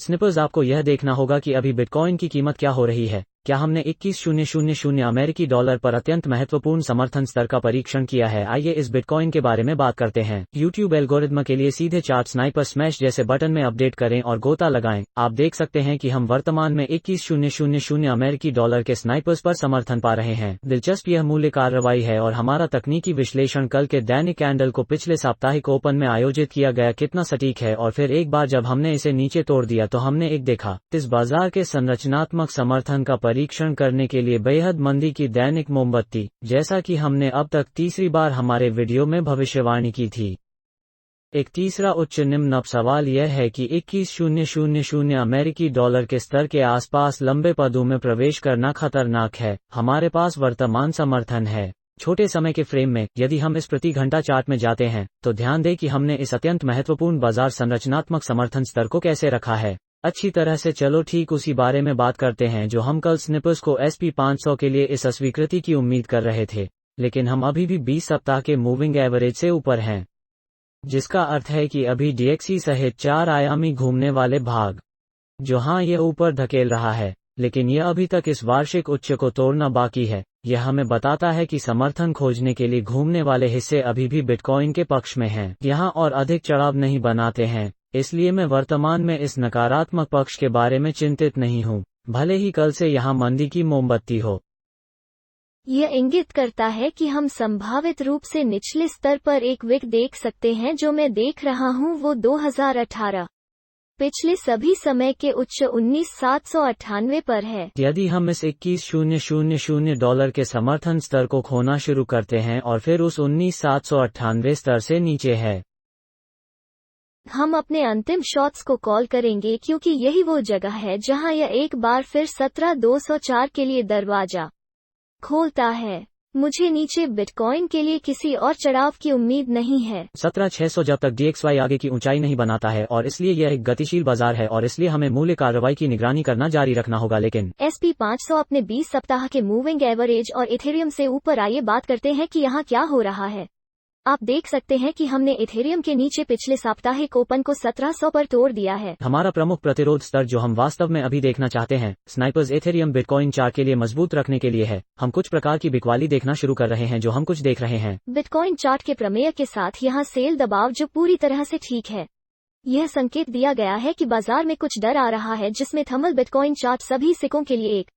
Snipers, आपको यह देखना होगा कि अभी बिटकॉइन की कीमत क्या हो रही है। क्या हमने 21,000 अमेरिकी डॉलर पर अत्यंत महत्वपूर्ण समर्थन स्तर का परीक्षण किया है? आइए इस बिटकॉइन के बारे में बात करते हैं। YouTube एल्गोरिदम के लिए सीधे चार्ट स्नाइपर स्मैश जैसे बटन में अपडेट करें और गोता लगाएं। आप देख सकते हैं कि हम वर्तमान में 21,000 अमेरिकी डॉलर के स्नाइपर्स पर समर्थन पा रहे हैं। दिलचस्प यह मूल्य कार्रवाई है और हमारा तकनीकी विश्लेषण कल के दैनिक कैंडल को पिछले साप्ताहिक ओपन में आयोजित किया गया कितना सटीक है, और फिर एक बार जब हमने इसे नीचे तोड़ दिया तो हमने एक देखा इस बाजार के संरचनात्मक समर्थन का परीक्षण करने के लिए बेहद मंदी की दैनिक मोमबत्ती, जैसा कि हमने अब तक तीसरी बार हमारे वीडियो में भविष्यवाणी की थी। एक तीसरा उच्च निम्न। अब सवाल यह है कि 21,000 अमेरिकी डॉलर के स्तर के आसपास लंबे पदों में प्रवेश करना खतरनाक है। हमारे पास वर्तमान समर्थन है। छोटे समय के फ्रेम में यदि हम इस प्रति घंटा चार्ट में जाते हैं तो ध्यान दें कि हमने इस अत्यंत महत्वपूर्ण बाजार संरचनात्मक समर्थन स्तर को कैसे रखा है। अच्छी तरह से चलो ठीक उसी बारे में बात करते हैं जो हम कल स्निपर्स को SP 500 के लिए इस अस्वीकृति की उम्मीद कर रहे थे, लेकिन हम अभी भी 20 सप्ताह के मूविंग एवरेज से ऊपर हैं, जिसका अर्थ है कि अभी DXY सहित 4 आयामी घूमने वाले भाग जो हाँ ये ऊपर धकेल रहा है, लेकिन यह अभी तक इस वार्षिक उच्च को तोड़ना बाकी है। यह हमें बताता है कि समर्थन खोजने के लिए घूमने वाले हिस्से अभी भी बिटकॉइन के पक्ष में हैं। यहाँ और अधिक चढ़ाव नहीं बनाते हैं, इसलिए मैं वर्तमान में इस नकारात्मक पक्ष के बारे में चिंतित नहीं हूँ, भले ही कल से यहाँ मंदी की मोमबत्ती हो। यह इंगित करता है कि हम संभावित रूप से निचले स्तर पर एक विक देख सकते हैं। जो मैं देख रहा हूँ वो 2018 पिछले सभी समय के उच्च 19,798 पर है। यदि हम इस 21,000 डॉलर के समर्थन स्तर को खोना शुरू करते हैं और फिर उस 19,798 स्तर से नीचे है, हम अपने अंतिम शॉट्स को कॉल करेंगे, क्योंकि यही वो जगह है जहां यह एक बार फिर 17,204 के लिए दरवाजा खोलता है। मुझे नीचे बिटकॉइन के लिए किसी और चढ़ाव की उम्मीद नहीं है। 17,600 जब तक DXY आगे की ऊंचाई नहीं बनाता है, और इसलिए यह एक गतिशील बाजार है और इसलिए हमें मूल्य कार्रवाई की निगरानी करना जारी रखना होगा। लेकिन SP 500 अपने 20 सप्ताह के मूविंग एवरेज और इथेरियम से ऊपर। आइए बात करते हैं कि यहाँ क्या हो रहा है। आप देख सकते हैं कि हमने इथेरियम के नीचे पिछले साप्ताहिक ओपन को 1700 पर तोड़ दिया है। हमारा प्रमुख प्रतिरोध स्तर जो हम वास्तव में अभी देखना चाहते हैं, स्नाइपर्स इथेरियम बिटकॉइन चार्ट के लिए मजबूत रखने के लिए है। हम कुछ प्रकार की बिकवाली देखना शुरू कर रहे हैं जो हम कुछ देख रहे हैं। बिटकॉइन चार्ट के प्रमेय के साथ यहाँ सेल दबाव जो पूरी तरह से ठीक है। यह संकेत दिया गया है कि बाजार में कुछ डर आ रहा है, जिसमें थर्मल बिटकॉइन चार्ट सभी सिक्कों के लिए एक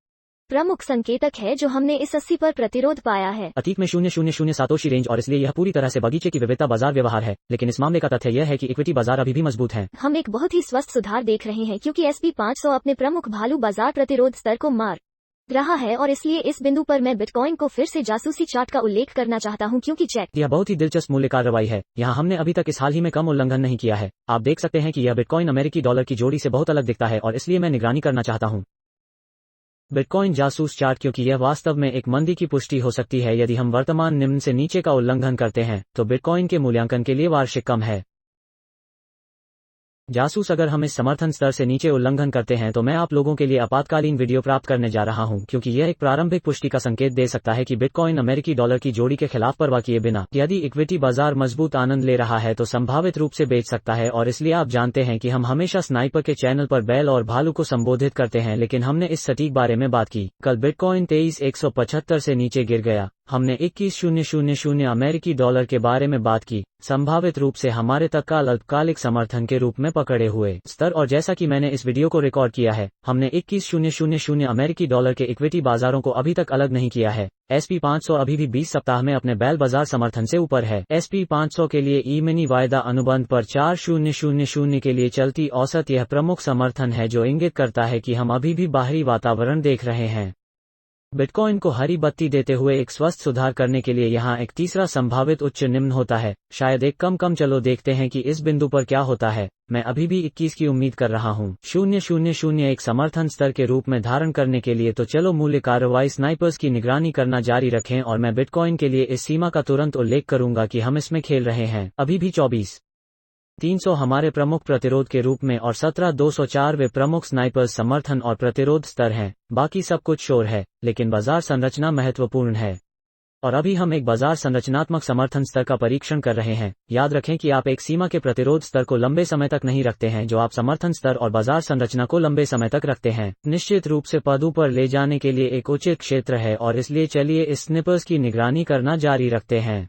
प्रमुख संकेतक है जो हमने इस 80 पर प्रतिरोध पाया है। अतीत में 000 सातोशी रेंज, और इसलिए यह पूरी तरह से बगीचे की विविधता बाजार व्यवहार है। लेकिन इस मामले का तथ्य यह है कि इक्विटी बाजार अभी भी मजबूत है। हम एक बहुत ही स्वस्थ सुधार देख रहे हैं, क्योंकि SP 500 अपने प्रमुख भालू बाजार प्रतिरोध स्तर को मार रहा है, और इसलिए इस बिंदु पर मैं बिटकॉइन को फिर से जासूसी चार्ट का उल्लेख करना चाहता हूं, क्योंकि चेक यह बहुत ही दिलचस्प मूल्य कार्रवाई है। यहाँ हमने अभी तक इस हाल ही में कम उल्लंघन नहीं किया है। आप देख सकते हैं कि यह बिटकॉइन अमेरिकी डॉलर की जोड़ी से बहुत अलग दिखता है, और इसलिए मैं निगरानी करना चाहता हूँ बिटकॉइन जासूस चार्ट, क्योंकि यह वास्तव में एक मंदी की पुष्टि हो सकती है। यदि हम वर्तमान निम्न से नीचे का उल्लंघन करते हैं तो बिटकॉइन के मूल्यांकन के लिए वार्षिक कम है। जासूस, अगर हम इस समर्थन स्तर से नीचे उल्लंघन करते हैं तो मैं आप लोगों के लिए आपातकालीन वीडियो प्राप्त करने जा रहा हूं, क्योंकि यह एक प्रारंभिक पुष्टि का संकेत दे सकता है कि बिटकॉइन अमेरिकी डॉलर की जोड़ी के खिलाफ परवाह किए बिना यदि इक्विटी बाजार मजबूत आनंद ले रहा है तो संभावित रूप से बेच सकता है। और इसलिए आप जानते हैं कि हम हमेशा स्नाइपर के चैनल पर बैल और भालू को संबोधित करते हैं, लेकिन हमने इस सटीक बारे में बात की। कल बिटकॉइन 23,175 से नीचे गिर गया। हमने 21,000 अमेरिकी डॉलर के बारे में बात की, संभावित रूप से हमारे तत्काल अल्पकालिक समर्थन के रूप में पकड़े हुए स्तर। और जैसा कि मैंने इस वीडियो को रिकॉर्ड किया है, हमने 21,000 अमेरिकी डॉलर के इक्विटी बाजारों को अभी तक अलग नहीं किया है। SP 500 अभी भी 20 सप्ताह में अपने बैल बाजार समर्थन से ऊपर है। SP 500 के लिए ई मिनी वायदा अनुबंध पर 4,000 के लिए चलती औसत यह प्रमुख समर्थन है, जो इंगित करता है कि हम अभी भी बाहरी वातावरण देख रहे हैं। बिटकॉइन को हरी बत्ती देते हुए एक स्वस्थ सुधार करने के लिए यहाँ एक तीसरा संभावित उच्च निम्न होता है, शायद एक कम। चलो देखते हैं कि इस बिंदु पर क्या होता है। मैं अभी भी 21 की उम्मीद कर रहा हूँ। 0,000 एक समर्थन स्तर के रूप में धारण करने के लिए। तो चलो मूल्य कार्रवाई स्नाइपर्स की निगरानी करना जारी रखें, और मैं बिटकॉइन के लिए इस सीमा का तुरंत उल्लेख करूंगा कि हम इसमें खेल रहे हैं। अभी भी 24,300 हमारे प्रमुख प्रतिरोध के रूप में और 17,204 वे प्रमुख स्नाइपर्स समर्थन और प्रतिरोध स्तर हैं। बाकी सब कुछ शोर है, लेकिन बाजार संरचना महत्वपूर्ण है। और अभी हम एक बाजार संरचनात्मक समर्थन स्तर का परीक्षण कर रहे हैं। याद रखें कि आप एक सीमा के प्रतिरोध स्तर को लंबे समय तक नहीं रखते हैं जो आप समर्थन स्तर और बाजार संरचना को लंबे समय तक रखते हैं। निश्चित रूप से पदों पर ले जाने के लिए एक उचित क्षेत्र है और इसलिए चलिए इस स्निपर्स की निगरानी करना जारी रखते हैं।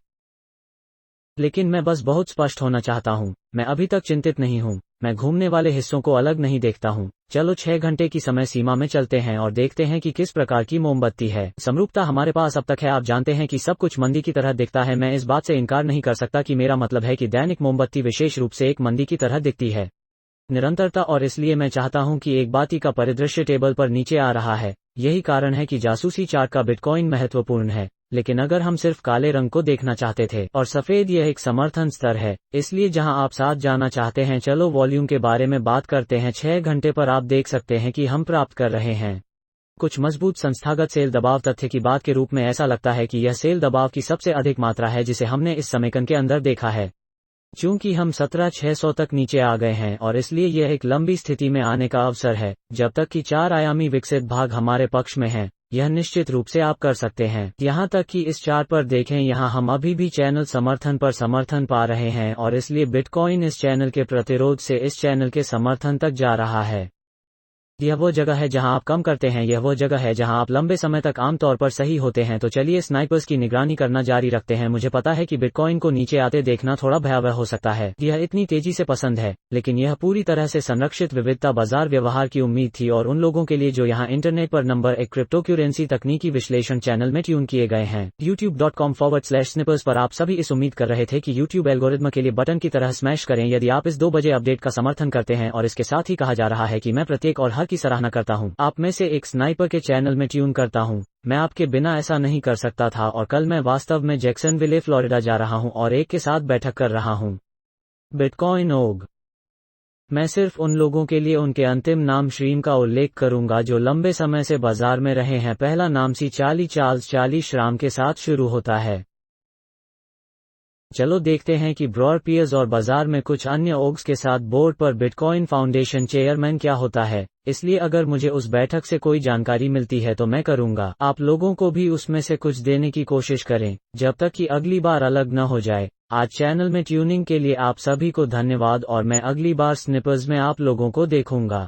लेकिन मैं बस बहुत स्पष्ट होना चाहता हूं, मैं अभी तक चिंतित नहीं हूं, मैं घूमने वाले हिस्सों को अलग नहीं देखता हूं। चलो 6 घंटे की समय सीमा में चलते हैं और देखते हैं कि किस प्रकार की मोमबत्ती है। समरूपता हमारे पास अब तक है। आप जानते हैं कि सब कुछ मंदी की तरह दिखता है। मैं इस बात से इनकार नहीं कर सकता कि मेरा मतलब है कि दैनिक मोमबत्ती विशेष रूप से एक मंदी की तरह दिखती है। निरंतरता, और इसलिए मैं चाहता हूं कि एक बाती का परिदृश्य टेबल पर नीचे आ रहा है। यही कारण है कि जासूसी चार्ट का बिटकॉइन महत्वपूर्ण है। लेकिन अगर हम सिर्फ काले रंग को देखना चाहते थे और सफेद, यह एक समर्थन स्तर है, इसलिए जहां आप साथ जाना चाहते हैं। चलो वॉल्यूम के बारे में बात करते हैं। 6 घंटे पर आप देख सकते हैं कि हम प्राप्त कर रहे हैं कुछ मजबूत संस्थागत सेल दबाव। तथ्य की बात के रूप में ऐसा लगता है कि यह सेल दबाव की सबसे अधिक मात्रा है जिसे हमने इस समेकन के अंदर देखा है। चूंकि हम 17,600 तक नीचे आ गए हैं और इसलिए यह एक लंबी स्थिति में आने का अवसर है जब तक कि 4 आयामी विकसित भाग हमारे पक्ष में है। यह निश्चित रूप से आप कर सकते हैं। यहां तक कि इस चार्ट पर देखें, यहां हम अभी भी चैनल समर्थन पर समर्थन पा रहे हैं और इसलिए बिटकॉइन इस चैनल के प्रतिरोध से इस चैनल के समर्थन तक जा रहा है। यह वो जगह है जहां आप कम करते हैं। यह वो जगह है जहां आप लंबे समय तक आमतौर पर सही होते हैं। तो चलिए स्नाइपर्स की निगरानी करना जारी रखते हैं। मुझे पता है कि बिटकॉइन को नीचे आते देखना थोड़ा भयावह हो सकता है। यह इतनी तेजी से पसंद है, लेकिन यह पूरी तरह से संरक्षित विविधता बाजार व्यवहार की उम्मीद थी। और उन लोगों के लिए जो यहां इंटरनेट पर नंबर 1 क्रिप्टोकरेंसी तकनीकी विश्लेषण चैनल में ट्यून किए गए हैं, youtube.com/snippers पर आप सभी इस उम्मीद कर रहे थे कि YouTube एल्गोरिदम के लिए बटन की तरह स्मैश करें यदि आप इस 2 बजे अपडेट का समर्थन करते हैं। और इसके साथ ही कहा जा रहा है कि मैं प्रत्येक और हर की सराहना करता हूं। आप में से एक स्नाइपर के चैनल में ट्यून करता हूं। मैं आपके बिना ऐसा नहीं कर सकता था और कल मैं वास्तव में जैक्सनविले, फ्लोरिडा जा रहा हूं और एक के साथ बैठक कर रहा हूं। बिटकॉइन ओग। मैं सिर्फ उन लोगों के लिए उनके अंतिम नाम श्रीम का उल्लेख करूंगा जो लंबे समय से बाजार में रहे हैं। पहला नाम चार्ल्स श्राम के साथ शुरू होता है। चलो देखते हैं कि ब्रॉर पियर्स और बाजार में कुछ अन्य ओग्स के साथ बोर्ड पर बिटकॉइन फाउंडेशन चेयरमैन क्या होता है। इसलिए अगर मुझे उस बैठक से कोई जानकारी मिलती है तो मैं करूंगा। आप लोगों को भी उसमें से कुछ देने की कोशिश करें जब तक कि अगली बार अलग न हो जाए। आज चैनल में ट्यूनिंग के लिए आप सभी को धन्यवाद और मैं अगली बार स्निपर्स में आप लोगों को देखूंगा।